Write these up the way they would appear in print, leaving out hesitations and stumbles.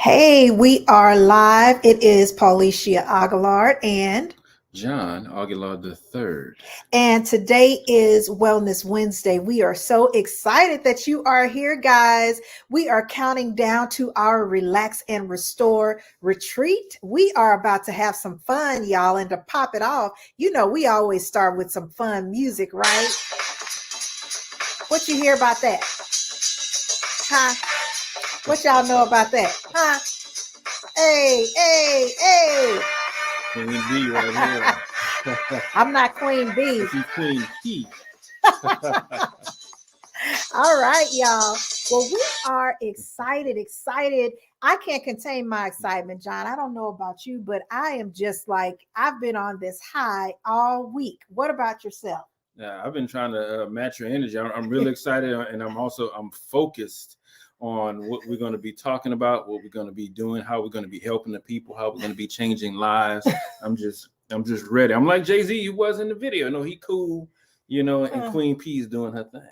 Hey, we are live. It is Paulicia Aguilar John Aguilar the third. and today is Wellness Wednesday. We are so excited that you are here, guys. We are counting down to our Relax and Restore retreat. We are about to have some fun, y'all, and to pop it off, we always start with some fun music, right? What you hear about that? Huh? What y'all know about that? Huh? Hey, hey, hey. Queen B right here. I'm not Queen B. She's Queen P. All right, y'all. Well, we are excited. I can't contain my excitement, John. I don't know about you, but I am just like, I've been on this high all week. What about yourself? Yeah, I've been trying to match your energy. I'm really excited, and I'm focused on what we're going to be talking about, what we're going to be doing, how we're going to be helping the people, how we're going to be changing lives. I'm just ready. I'm like Jay-Z, who was in the video. No, he cool, and Queen P is doing her thing.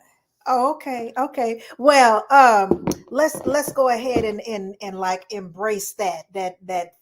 Oh, okay. Well, let's go ahead and like embrace that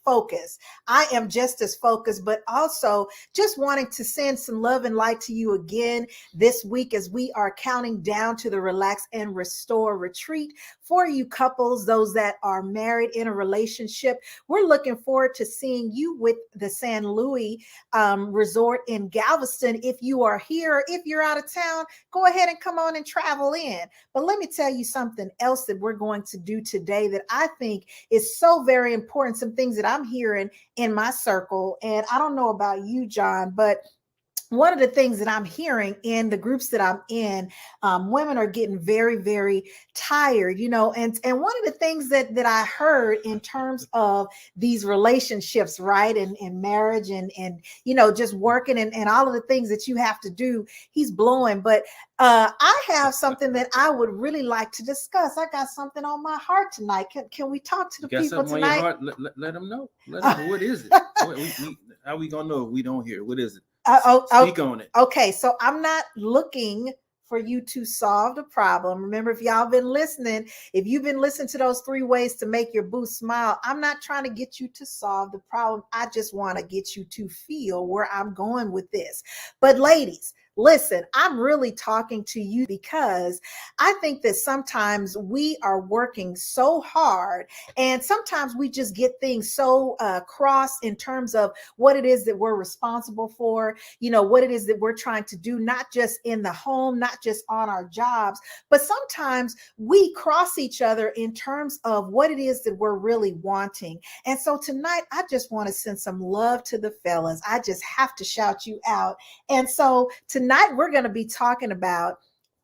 focus. I am just as focused, but also just wanting to send some love and light to you again this week as we are counting down to the Relax and Restore retreat for you couples, those that are married in a relationship. We're looking forward to seeing you with the San Luis Resort in Galveston. If you are here, if you're out of town, go ahead and come on and travel in. But let me tell you something else that we're going to do today that I think is so very important. Some things that I'm hearing in my circle. And I don't know about you, John, but one of the things that I'm hearing in the groups that I'm in, women are getting very, very tired, and one of the things that I heard in terms of these relationships, right, and marriage and just working and all of the things that you have to do, he's blowing. But I have something that I would really like to discuss. I got something on my heart tonight. Can we talk to the You got people something on tonight? your heart? Let them know. What is it? How we gonna know if we don't hear? What is it? Speak on it. Okay, so I'm not looking for you to solve the problem. Remember, if y'all been listening, if you've been listening to those 3 ways to make your boo smile, I'm not trying to get you to solve the problem. I just want to get you to feel where I'm going with this. But ladies, listen, I'm really talking to you because I think that sometimes we are working so hard and sometimes we just get things so cross in terms of what it is that we're responsible for, what it is that we're trying to do, not just in the home, not just on our jobs, but sometimes we cross each other in terms of what it is that we're really wanting. And so tonight, I just want to send some love to the fellas. I just have to shout you out. And so tonight, we're going to be talking about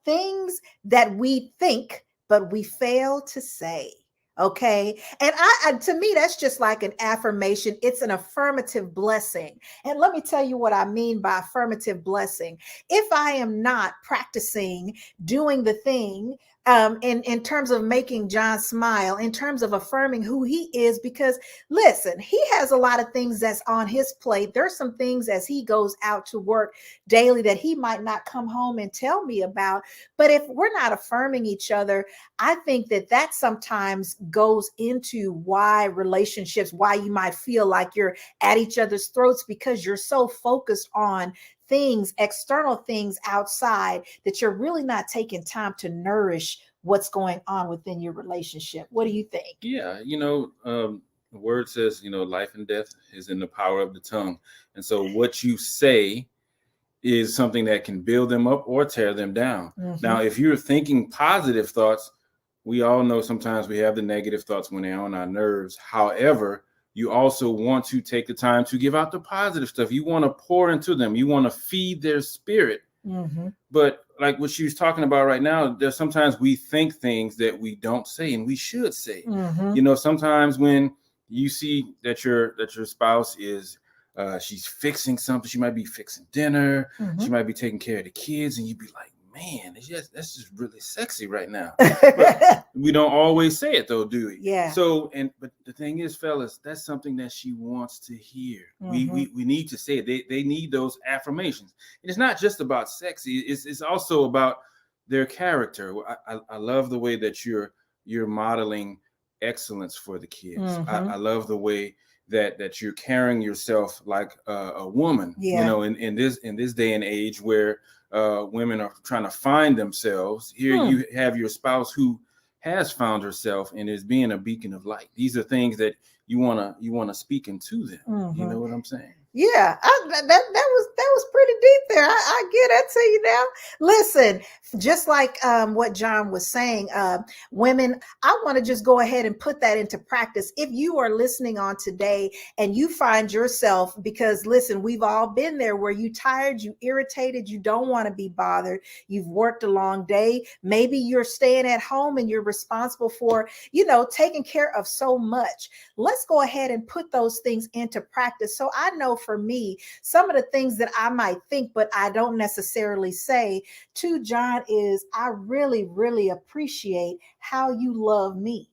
things that we think, but we fail to say. Okay. And to me, that's just like an affirmation. It's an affirmative blessing. And let me tell you what I mean by affirmative blessing. If I am not practicing doing the thing, in terms of making John smile, in terms of affirming who he is, because listen, he has a lot of things that's on his plate. There's some things as he goes out to work daily that he might not come home and tell me about. But if we're not affirming each other, I think that sometimes goes into why relationships, why you might feel like you're at each other's throats because you're so focused on things, external things outside, that you're really not taking time to nourish what's going on within your relationship. What do you think? Yeah, the word says, life and death is in the power of the tongue. And so what you say is something that can build them up or tear them down. Mm-hmm. Now, if you're thinking positive thoughts, we all know sometimes we have the negative thoughts when they're on our nerves. However, you also want to take the time to give out the positive stuff. You want to pour into them. You want to feed their spirit. Mm-hmm. But like what she was talking about right now, there's sometimes we think things that we don't say and we should say. Mm-hmm. Sometimes when you see that your spouse is she's fixing something, she might be fixing dinner, mm-hmm. she might be taking care of the kids, and you'd be like, man, that's just really sexy right now. But we don't always say it though, do we? Yeah. So, but the thing is, fellas, that's something that she wants to hear. Mm-hmm. We need to say it. They need those affirmations. And it's not just about sexy. It's also about their character. I love the way that you're modeling excellence for the kids. Mm-hmm. I love the way that you're carrying yourself like a woman, you Yeah. know, in this day and age where women are trying to find themselves. Here Hmm. you have your spouse who has found herself and is being a beacon of light. These are things that you wanna speak into them. You Mm-hmm. know what I'm saying? Yeah, that was pretty deep there. I get that to you now. Listen, just like what John was saying, women, I want to just go ahead and put that into practice. If you are listening on today and you find yourself, because listen, we've all been there where you tired, you irritated, you don't want to be bothered, you've worked a long day, maybe you're staying at home and you're responsible for, taking care of so much. Let's go ahead and put those things into practice. So I know for me, some of the things that I might think, but I don't necessarily say to John is, I really, really appreciate how you love me.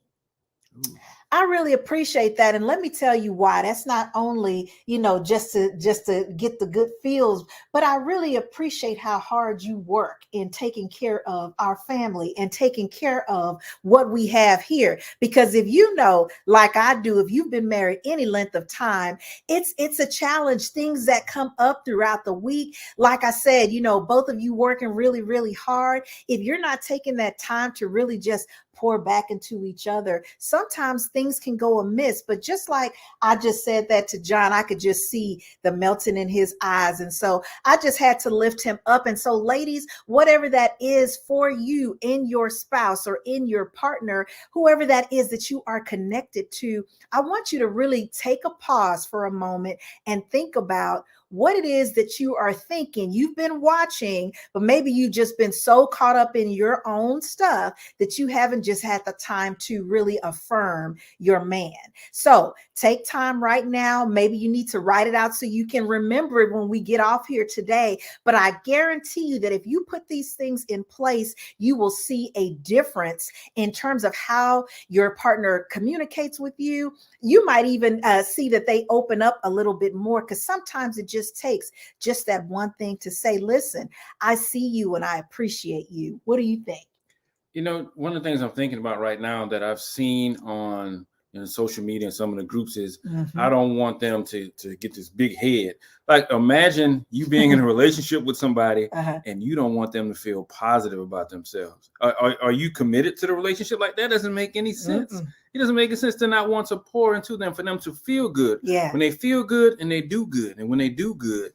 Ooh. I really appreciate that. And let me tell you why. That's not only, just to get the good feels, but I really appreciate how hard you work in taking care of our family and taking care of what we have here. Because if you know, like I do, if you've been married any length of time, it's a challenge. Things that come up throughout the week. Like I said, both of you working really, really hard. If you're not taking that time to really just pour back into each other, sometimes things can go amiss. But just like I just said that to John, I could just see the melting in his eyes. And so I just had to lift him up. And so, ladies, whatever that is for you in your spouse or in your partner, whoever that is that you are connected to, I want you to really take a pause for a moment and think about what it is that you are thinking. You've been watching, but maybe you've just been so caught up in your own stuff that you haven't just had the time to really affirm your man. So take time right now. Maybe you need to write it out so you can remember it when we get off here today. But I guarantee you that if you put these things in place, you will see a difference in terms of how your partner communicates with you. You might even see that they open up a little bit more, because sometimes it just takes just that one thing to say, listen, I see you and I appreciate you. What do you think? One of the things I'm thinking about right now that I've seen on social media and some of the groups is I Mm-hmm. don't want them to get this big head. Like, imagine you being in a relationship with somebody Uh-huh. and you don't want them to feel positive about themselves. Are you committed to the relationship? Like, that doesn't make any sense. Mm-mm. It doesn't make any sense to not want to pour into them, for them to feel good. Yeah. When they feel good and they do good, and when they do good,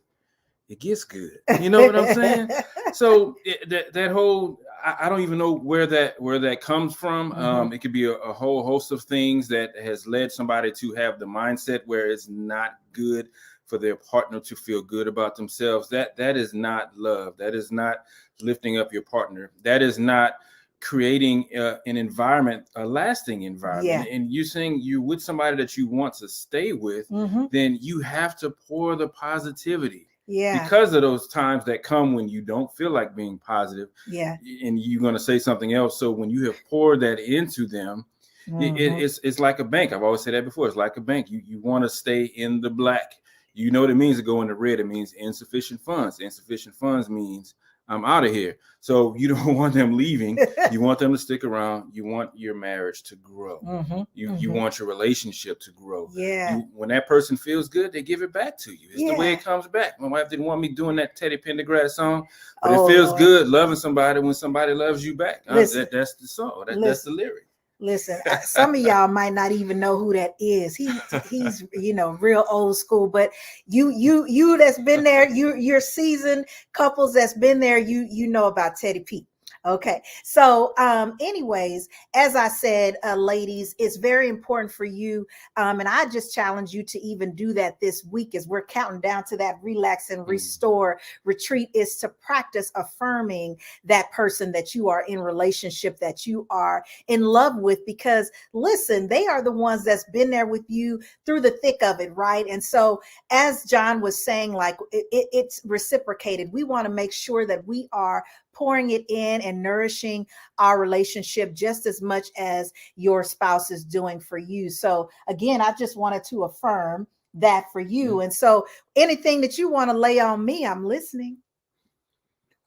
it gets good. You know what I'm saying? So that whole, I don't even know where that comes from. Mm-hmm. It could be a whole host of things that has led somebody to have the mindset where it's not good for their partner to feel good about themselves. That is not love. That is not lifting up your partner. That is not creating an environment, a lasting environment. Yeah. And you saying you're with somebody that you want to stay with, Mm-hmm. then you have to pour the positivity, Yeah. because of those times that come when you don't feel like being positive, Yeah. and you're going to say something else. So when you have poured that into them, Mm-hmm. it's like a bank. I've always said that before. It's like a bank. You want to stay in the black. You know what it means to go into red. It means insufficient funds. Insufficient funds means I'm out of here. So you don't want them leaving. You want them to stick around. You want your marriage to grow. Mm-hmm. You Mm-hmm. want your relationship to grow. Yeah. When that person feels good, they give it back to you. It's the way Yeah. it comes back. My wife didn't want me doing that Teddy Pendergrass song, but it Oh feels Lord. good loving somebody when somebody loves you back. Listen. That's the song. That's the Listen. lyric. Listen, some of y'all might not even know who that is. He's real old school, but you that's been there, you're seasoned couples that's been there, you know about Teddy P. Okay. So anyways, as I said, ladies, it's very important for you. And I just challenge you to even do that this week as we're counting down to that relax and restore retreat, is to practice affirming that person that you are in relationship, that you are in love with, because listen, they are the ones that's been there with you through the thick of it, right? And so as John was saying, like it's reciprocated. We want to make sure that we are pouring it in and nourishing our relationship just as much as your spouse is doing for you. So again, I just wanted to affirm that for you. And so anything that you want to lay on me, I'm listening.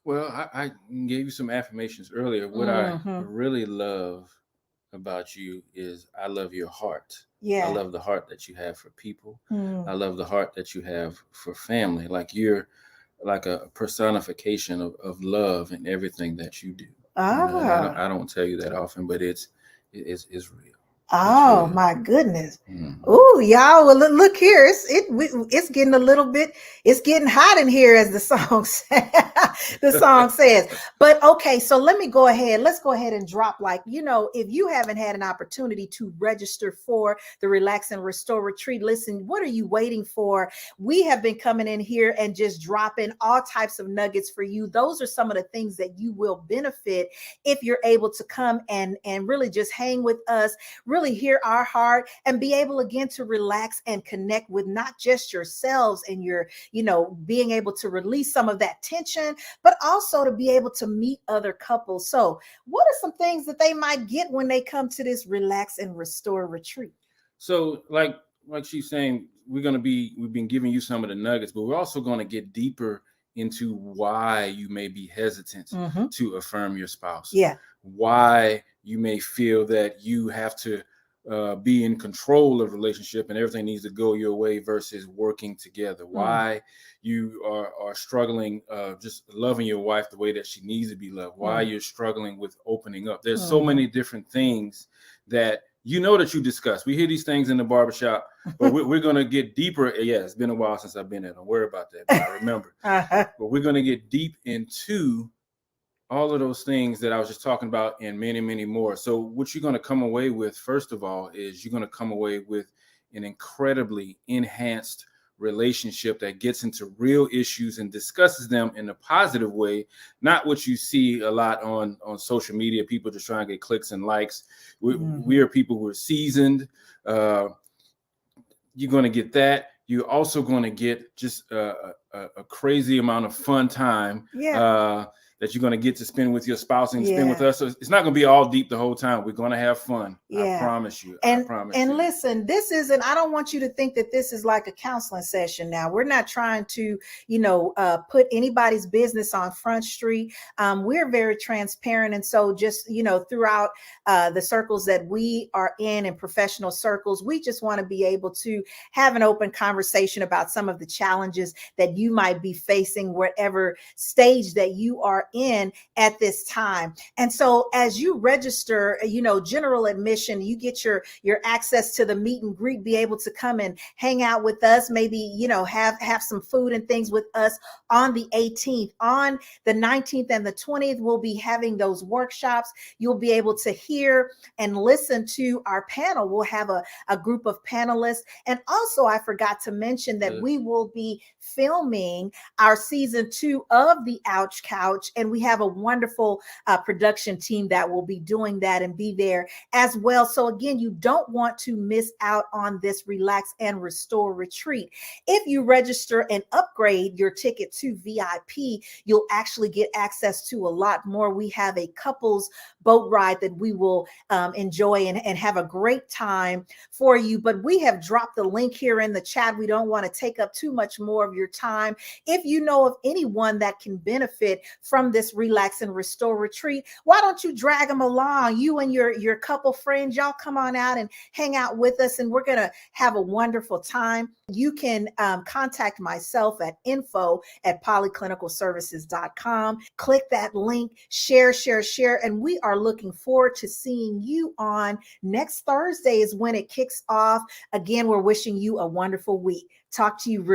Well, I gave you some affirmations earlier. What I Mm-hmm. really love about you is I love your heart. I Yeah. love the heart that you have for people. Mm. I love the heart that you have for family. Like you're like a personification of love in everything that you do. And Ah. I don't tell you that often, but it's real. It's Oh real. my goodness. Mhm. Oh, y'all, well, look here. It's getting a little bit, it's getting hot in here, as the song the song says. But okay, so let me go ahead. Let's go ahead and drop, like, if you haven't had an opportunity to register for the Relax and Restore Retreat, listen, what are you waiting for? We have been coming in here and just dropping all types of nuggets for you. Those are some of the things that you will benefit if you're able to come and really just hang with us, really hear our heart, and be able again to relax and connect with not just yourselves and your, being able to release some of that tension, but also to be able to meet other couples. So, what are some things that they might get when they come to this Relax and Restore retreat? So like she's saying, we've been giving you some of the nuggets, but we're also going to get deeper into why you may be hesitant Mm-hmm. to affirm your spouse. Yeah. Why you may feel that you have to be in control of the relationship and everything needs to go your way versus working together. Why you are struggling just loving your wife the way that she needs to be loved. Why you're struggling with opening up. There's so many different things that that you discuss. We hear these things in the barbershop, but we're going to get deeper. Yeah, it's been a while since I've been there. Don't worry about that, but I remember. But we're going to get deep into all of those things that I was just talking about and many, many more. So what you're going to come away with, first of all, is you're going to come away with an incredibly enhanced relationship that gets into real issues and discusses them in a positive way, not what you see a lot on social media, people just trying to get clicks and likes. We are people who are seasoned. You're going to get that. You're also going to get just a crazy amount of fun time. Yeah. That you're going to get to spend with your spouse and spend with Yeah. us. So it's not going to be all deep the whole time. We're going to have fun. I Yeah. promise you. I And promise and you. listen, this isn't, I don't want you to think that this is like a counseling session now. We're not trying to, put anybody's business on Front Street. We're very transparent. And so just, throughout the circles that we are in professional circles, we just want to be able to have an open conversation about some of the challenges that you might be facing, whatever stage that you are in at this time. And so as you register, general admission, you get your access to the meet and greet, be able to come and hang out with us, maybe, have some food and things with us on the 18th. On the 19th and the 20th, we'll be having those workshops. You'll be able to hear and listen to our panel. We'll have a group of panelists. And also, I forgot to mention that we will be filming our season 2 of the Ouch Couch, and we have a wonderful production team that will be doing that and be there as well. So again, you don't want to miss out on this Relax and Restore retreat. If you register and upgrade your ticket to VIP, you'll actually get access to a lot more. We have a couples boat ride that we will enjoy and have a great time for you. But we have dropped the link here in the chat. We don't want to take up too much more of your time. If you know of anyone that can benefit from this Relax and Restore retreat, why don't you drag them along? You and your couple friends, y'all come on out and hang out with us, and we're going to have a wonderful time. You can contact myself at info@polyclinicalservices.com. Click that link, share, and we are looking forward to seeing you on next Thursday is when it kicks off. Again, we're wishing you a wonderful week. Talk to you real